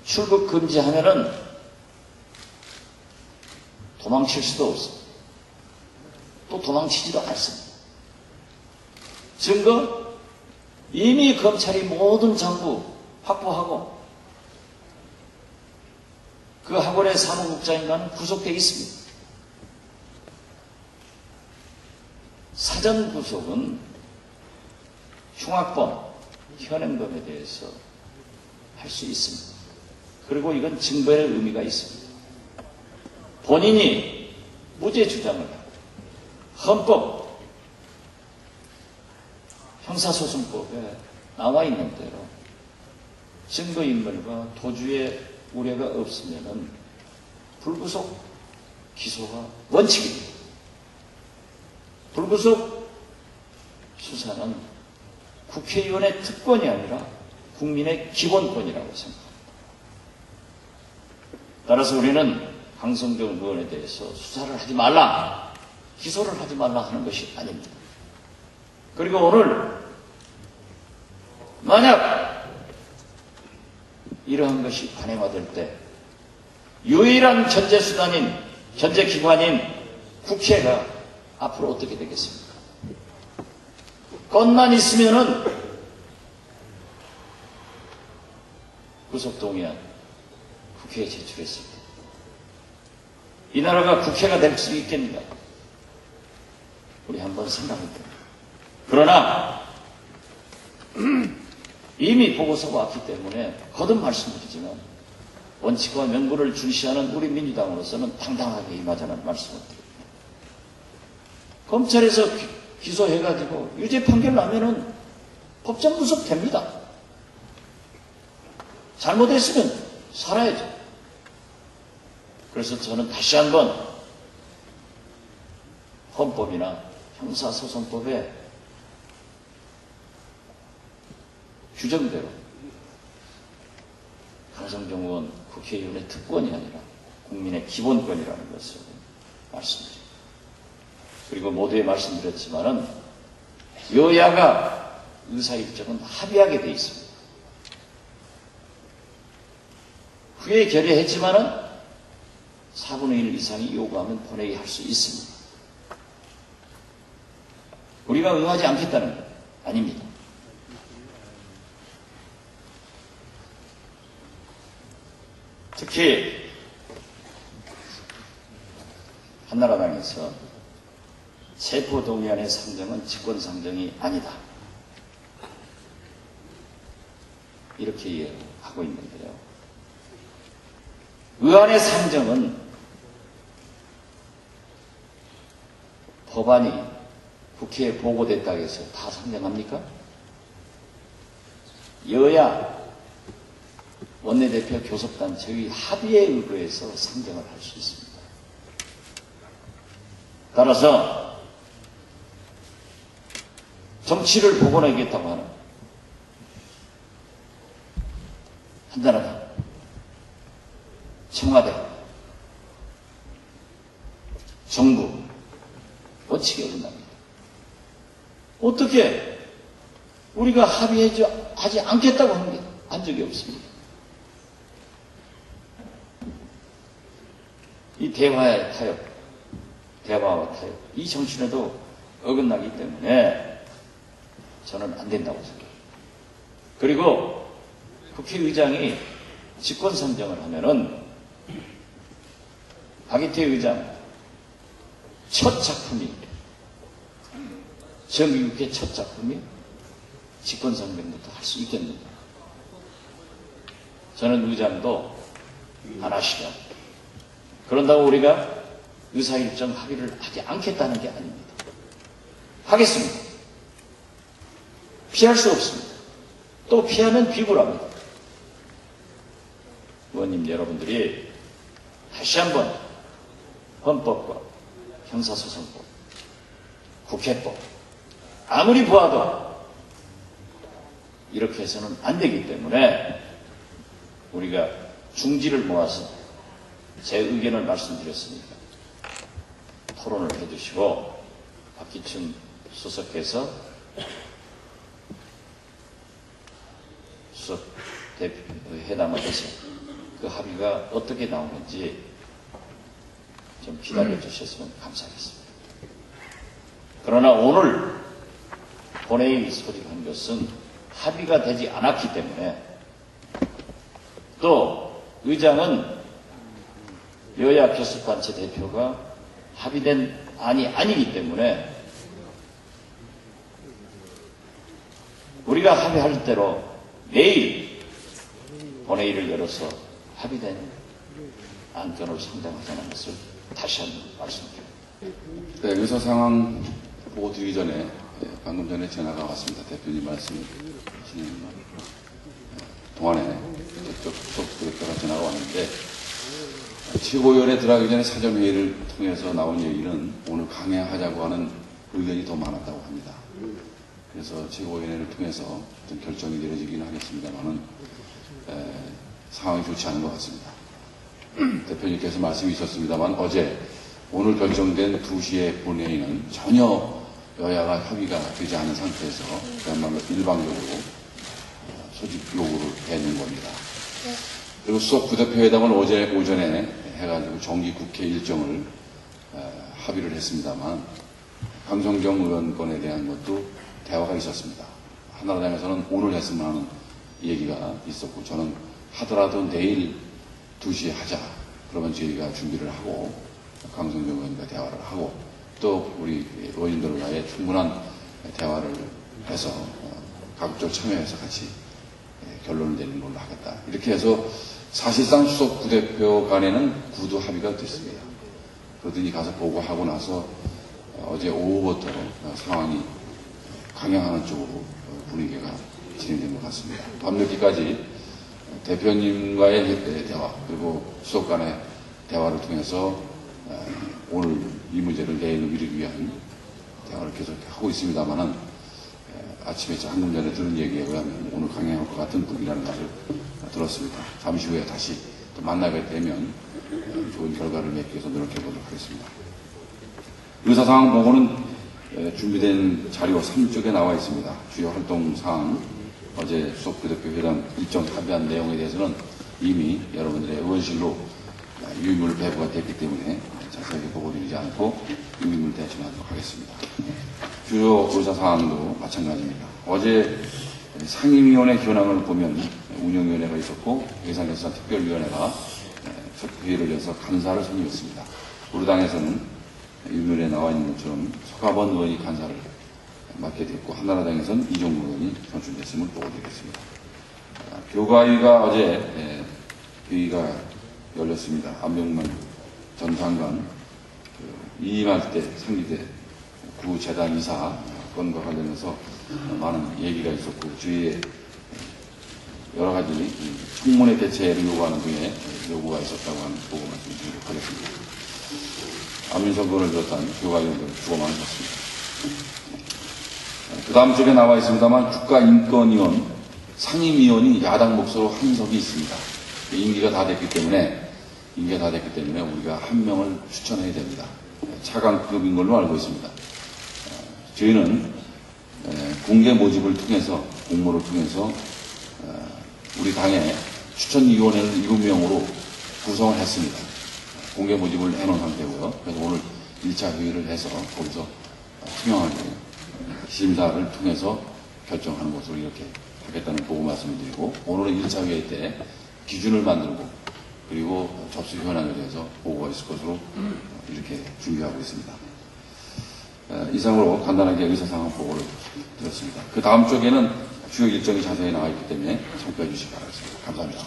출국 금지하면은 도망칠 수도 없습니다. 또 도망치지도 않습니다. 증거? 이미 검찰이 모든 정보 확보하고 그 학원의 사무국장인가는 구속되어 있습니다. 사전 구속은 흉악범, 현행범에 대해서 할 수 있습니다. 그리고 이건 증거의 의미가 있습니다. 본인이 무죄 주장을 하고 헌법, 형사소송법에 나와 있는 대로 증거인멸과 도주의 우려가 없으면 불구속 기소가 원칙입니다. 불구속 수사는 국회의원의 특권이 아니라 국민의 기본권이라고 생각합니다. 따라서 우리는 강성정 의원에 대해서 수사를 하지 말라, 기소를 하지 말라 하는 것이 아닙니다. 그리고 오늘 만약 이러한 것이 관행화될 때 유일한 견제수단인, 견제기관인 국회가 앞으로 어떻게 되겠습니까? 건만 있으면은 구속동의안 국회에 제출했습니다. 이 나라가 국회가 될 수 있겠는가? 우리 한번 생각해봅니다. 그러나 이미 보고서가 왔기 때문에 거듭 말씀드리지만 원칙과 명분을 중시하는 우리 민주당으로서는 당당하게 임하자는 말씀을 드립니다. 검찰에서 기소해가지고 유죄 판결 나면은 법정 구속됩니다. 잘못했으면 살아야죠. 그래서 저는 다시 한번 헌법이나 형사소송법에 규정대로 강성정 의원 국회의원의 특권이 아니라 국민의 기본권이라는 것을 말씀드립니다. 그리고 모두에 말씀드렸지만은 여야가 의사일정은 합의하게 돼 있습니다. 후에 결의했지만은 4분의 1 이상이 요구하면 본회의 할 수 있습니다. 우리가 응하지 않겠다는 것 아닙니다. 특히 한나라당에서 체포동의안의 상정은 직권상정이 아니다, 이렇게 이해하고 있는데요. 의안의 상정은 법안이 국회에 보고됐다고 해서 다 상정합니까? 여야 원내대표 교섭단체의 합의에 의거해서 상정을 할 수 있습니다. 따라서 정치를 복원하겠다고 하는 한나라당, 청와대, 정부 원칙에 어긋납니다. 어떻게 우리가 합의하지 않겠다고 하는 게 한 적이 없습니다. 이 대화와 타협, 이 정신에도 어긋나기 때문에 저는 안 된다고 생각합니다. 그리고 국회의장이 직권상정을 하면은 박인태 의장 첫 작품이, 정기국회 첫 작품이 직권상정부터 할 수 있겠는가? 저는 의장도 안 하시죠. 그런다고 우리가 의사일정 합의를 하지 않겠다는 게 아닙니다. 하겠습니다. 피할 수 없습니다. 또 피하면 비굴합니다. 의원님 여러분들이 다시 한번 헌법과 형사소송법, 국회법 아무리 보아도 이렇게 해서는 안 되기 때문에 우리가 중지를 모아서 제 의견을 말씀드렸으니까 토론을 해주시고 박기춘 수석께서 수석 대표 회담을 해서 그 합의가 어떻게 나오는지 좀 기다려 주셨으면 감사하겠습니다. 그러나 오늘 본회의 소집한 것은 합의가 되지 않았기 때문에, 또 의장은 여야 교섭단체 대표가 합의된 안이 아니기 때문에 우리가 합의할 대로 내일 본회의를 열어서 합의된 안건을 상정하자는 것을 다시 한번 말씀드립니다. 네, 의사 상황 보고 드리기 전에 방금 전에 전화가 왔습니다. 대표님 말씀을 하시는 동안에 저쪽 대표가 전화가 왔는데, 최고위원회 들어가기 전에 사전회의를 통해서 나온 얘기는 오늘 강행하자고 하는 의견이 더 많았다고 합니다. 그래서 최고위원회를 통해서 어떤 결정이 내려지기는 하겠습니다만은 상황이 좋지 않은 것 같습니다. 대표님께서 말씀이 있었습니다만 어제 오늘 결정된 2시의 본회의는 전혀 여야가 협의가 되지 않은 상태에서 그야말로 일방적으로 소집 요구를 해낸 겁니다. 그리고 수석 부대표회담을 어제 오전에 해가지고 정기 국회 일정을 합의를 했습니다만 강성정 의원 건에 대한 것도 대화가 있었습니다. 한나라당에서는 오늘 했으면 하는 얘기가 있었고, 저는 하더라도 내일 2시에 하자. 그러면 저희가 준비를 하고 강성정 의원과 대화를 하고 또 우리 의원님들과의 충분한 대화를 해서 가급적 참여해서 같이 결론을 내리는 걸로 하겠다. 이렇게 해서 사실상 수석 부대표 간에는 구두 합의가 됐습니다. 그러더니 가서 보고하고 나서 어제 오후부터 상황이 강행하는 쪽으로 분위기가 진행된 것 같습니다. 밤늦게까지 대표님과의 대화 그리고 수석 간의 대화를 통해서 오늘 이 문제를 내놓기 위한 대화를 계속 하고 있습니다만은 아침에 방금 전에 들은 얘기에 의하면 오늘 강행할 것 같은 분위기라는 것을 들었습니다. 잠시 후에 다시 또 만나게 되면 좋은 결과를 맺기 위해서 노력해 보도록 하겠습니다. 의사상황 보고는 준비된 자료 3쪽에 나와 있습니다. 주요 활동 사항, 어제 수석 부대표 회담 일정 합의한 내용에 대해서는 이미 여러분들의 의원실로 유인물 배부가 됐기 때문에 자세하게 보고드리지 않고 유인물 대신하도록 하겠습니다. 주요 의사사항도 마찬가지입니다. 어제 상임위원회 현황을 보면 운영위원회가 있었고 예산결산 특별위원회가 첫 회의를 해서 간사를 선임했습니다. 우리 당에서는 유인물에 나와 있는 것처럼 서가번 의원이 간사를 맡게 됐고 한나라당에서는 이종구 의원이 선출됐음을 보고드리겠습니다. 교가위가 어제 회의가 열렸습니다. 안병만 전 장관 이임할 때 상기대 구재단 이사 건과 관련해서 많은 얘기가 있었고 주위에 여러 가지 청문회 개최를 요구하는 등의 요구가 있었다고 하는 보고 말씀드리도록 하겠습니다. 안민석 의원을 비롯한 교가위원들 수고 많으셨습니다. 그 다음 쪽에 나와 있습니다만 국가인권위원 상임위원이 야당 몫으로 한 석이 있습니다. 임기가 다 됐기 때문에 우리가 한 명을 추천해야 됩니다. 차관급인 걸로 알고 있습니다. 저희는 공개 모집을 통해서 공모를 통해서 우리 당의 추천위원회를 7명으로 구성을 했습니다. 공개 모집을 해놓은 상태고요. 그래서 오늘 1차 회의를 해서 거기서 투명하게 심사를 통해서 결정하는 것으로 이렇게 하겠다는 보고 말씀을 드리고, 오늘은 1차 회의 때 기준을 만들고 그리고 접수 현황에 대해서 보고가 있을 것으로 이렇게 준비하고 있습니다. 이상으로 간단하게 의사상황 보고를 드렸습니다. 그 다음 쪽에는 주요 일정이 자세히 나와 있기 때문에 참고해 주시기 바라겠습니다. 감사합니다.